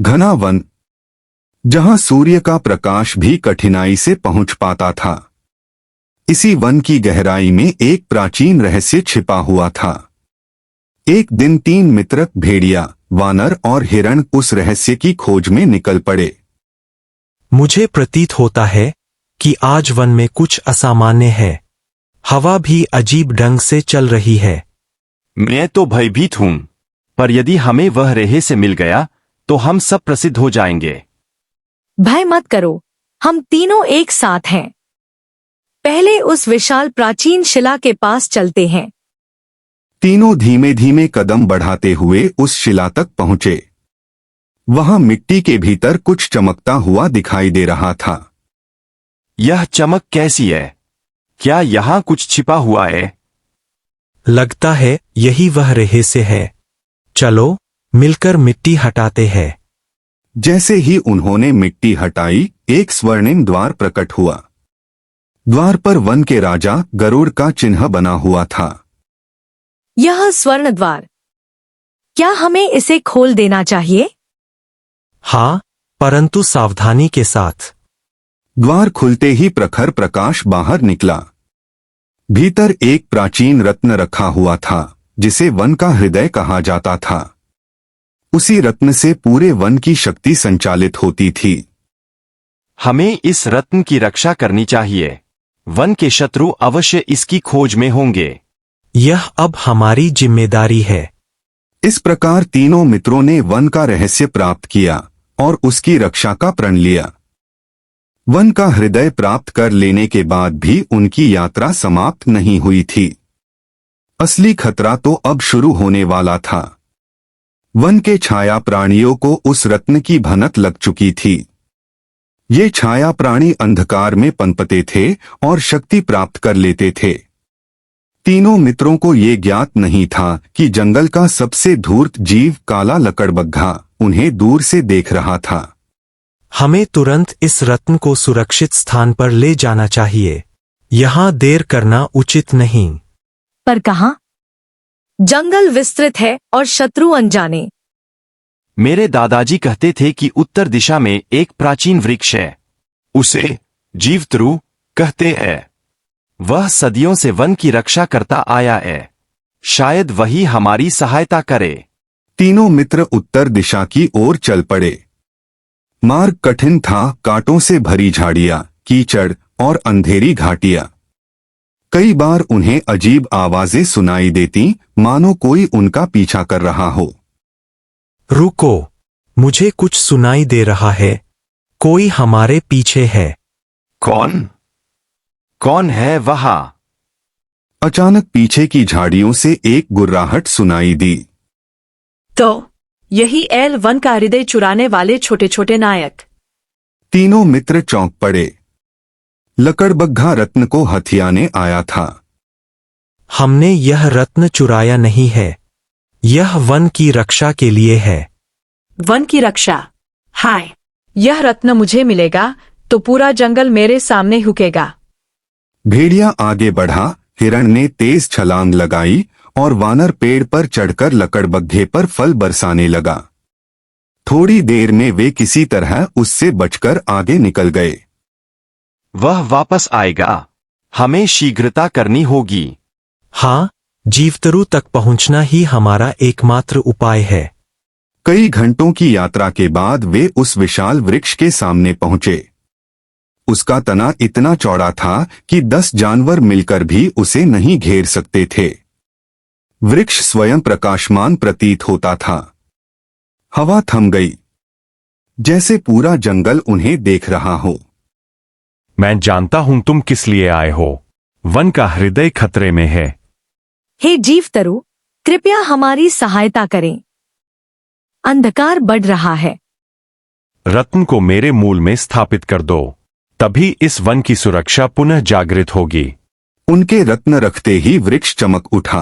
घना वन, जहां सूर्य का प्रकाश भी कठिनाई से पहुंच पाता था। इसी वन की गहराई में एक प्राचीन रहस्य छिपा हुआ था। एक दिन 3 मित्र भेड़िया, वानर और हिरण उस रहस्य की खोज में निकल पड़े। मुझे प्रतीत होता है कि आज वन में कुछ असामान्य है। हवा भी अजीब ढंग से चल रही है। मैं तो भयभीत हूं, पर यदि हमें वह रहस्य मिल गया तो हम सब प्रसिद्ध हो जाएंगे। भय मत करो, हम तीनों एक साथ हैं। पहले उस विशाल प्राचीन शिला के पास चलते हैं। तीनों धीमे धीमे कदम बढ़ाते हुए उस शिला तक पहुंचे। वहां मिट्टी के भीतर कुछ चमकता हुआ दिखाई दे रहा था। यह चमक कैसी है? क्या यहाँ कुछ छिपा हुआ है? लगता है यही वह रहस्य है। चलो मिलकर मिट्टी हटाते हैं। जैसे ही उन्होंने मिट्टी हटाई, एक स्वर्णिम द्वार प्रकट हुआ। द्वार पर वन के राजा गरुड़ का चिन्ह बना हुआ था। यह स्वर्ण द्वार, क्या हमें इसे खोल देना चाहिए? हाँ, परंतु सावधानी के साथ। द्वार खुलते ही प्रखर प्रकाश बाहर निकला। भीतर एक प्राचीन रत्न रखा हुआ था, जिसे वन का हृदय कहा जाता था। उसी रत्न से पूरे वन की शक्ति संचालित होती थी। हमें इस रत्न की रक्षा करनी चाहिए। वन के शत्रु अवश्य इसकी खोज में होंगे। यह अब हमारी जिम्मेदारी है। इस प्रकार तीनों मित्रों ने वन का रहस्य प्राप्त किया और उसकी रक्षा का प्रण लिया। वन का हृदय प्राप्त कर लेने के बाद भी उनकी यात्रा समाप्त नहीं हुई थी। असली खतरा तो अब शुरू होने वाला था। वन के छाया प्राणियों को उस रत्न की भनक लग चुकी थी। ये छाया प्राणी अंधकार में पनपते थे और शक्ति प्राप्त कर लेते थे। तीनों मित्रों को ये ज्ञात नहीं था कि जंगल का सबसे धूर्त जीव काला लकड़बग्घा उन्हें दूर से देख रहा था। हमें तुरंत इस रत्न को सुरक्षित स्थान पर ले जाना चाहिए। यहाँ देर करना उचित नहीं। पर कहाँ? जंगल विस्तृत है और शत्रु अनजाने। मेरे दादाजी कहते थे कि उत्तर दिशा में एक प्राचीन वृक्ष है। उसे जीवतरु कहते हैं। वह सदियों से वन की रक्षा करता आया है। शायद वही हमारी सहायता करे। तीनों मित्र उत्तर दिशा की ओर चल पड़े। मार्ग कठिन था, कांटों से भरी झाड़ियां, कीचड़ और अंधेरी घाटियां। कई बार उन्हें अजीब आवाजें सुनाई देती, मानो कोई उनका पीछा कर रहा हो। रुको, मुझे कुछ सुनाई दे रहा है। कोई हमारे पीछे है। कौन? कौन है वहां? अचानक पीछे की झाड़ियों से एक गुर्राहट सुनाई दी। तो यही एल वन का हृदय चुराने वाले छोटे छोटे नायक। तीनों मित्र चौंक पड़े। लकड़बग्घा रत्न को हथियाने आया था। हमने यह रत्न चुराया नहीं है। यह वन की रक्षा के लिए है। वन की रक्षा? हाय, यह रत्न मुझे मिलेगा तो पूरा जंगल मेरे सामने हुकेगा। भेड़िया आगे बढ़ा, हिरण ने तेज छलांग लगाई और वानर पेड़ पर चढ़कर लकड़बग्घे पर फल बरसाने लगा। थोड़ी देर में वे किसी तरह उससे बचकर आगे निकल गए। वह वापस आएगा। हमें शीघ्रता करनी होगी। हाँ, जीवतरु तक पहुंचना ही हमारा एकमात्र उपाय है। कई घंटों की यात्रा के बाद वे उस विशाल वृक्ष के सामने पहुंचे। उसका तना इतना चौड़ा था कि 10 जानवर मिलकर भी उसे नहीं घेर सकते थे। वृक्ष स्वयं प्रकाशमान प्रतीत होता था। हवा थम गई, जैसे पूरा जंगल उन्हें देख रहा हो। मैं जानता हूं तुम किस लिए आए हो। वन का हृदय खतरे में है। हे जीवतरु, कृपया हमारी सहायता करें। अंधकार बढ़ रहा है। रत्न को मेरे मूल में स्थापित कर दो, तभी इस वन की सुरक्षा पुनः जागृत होगी। उनके रत्न रखते ही वृक्ष चमक उठा।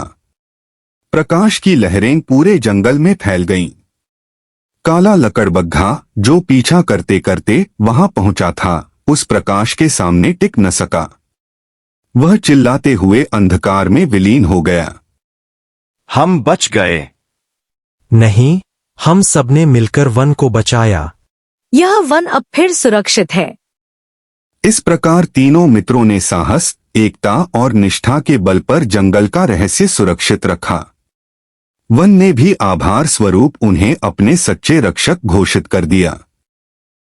प्रकाश की लहरें पूरे जंगल में फैल गईं। काला लकड़बग्घा, जो पीछा करते करते वहां पहुंचा था, उस प्रकाश के सामने टिक न सका। वह चिल्लाते हुए अंधकार में विलीन हो गया। हम बच गए। नहीं, हम सबने मिलकर वन को बचाया। यह वन अब फिर सुरक्षित है। इस प्रकार तीनों मित्रों ने साहस, एकता और निष्ठा के बल पर जंगल का रहस्य सुरक्षित रखा। वन ने भी आभार स्वरूप उन्हें अपने सच्चे रक्षक घोषित कर दिया।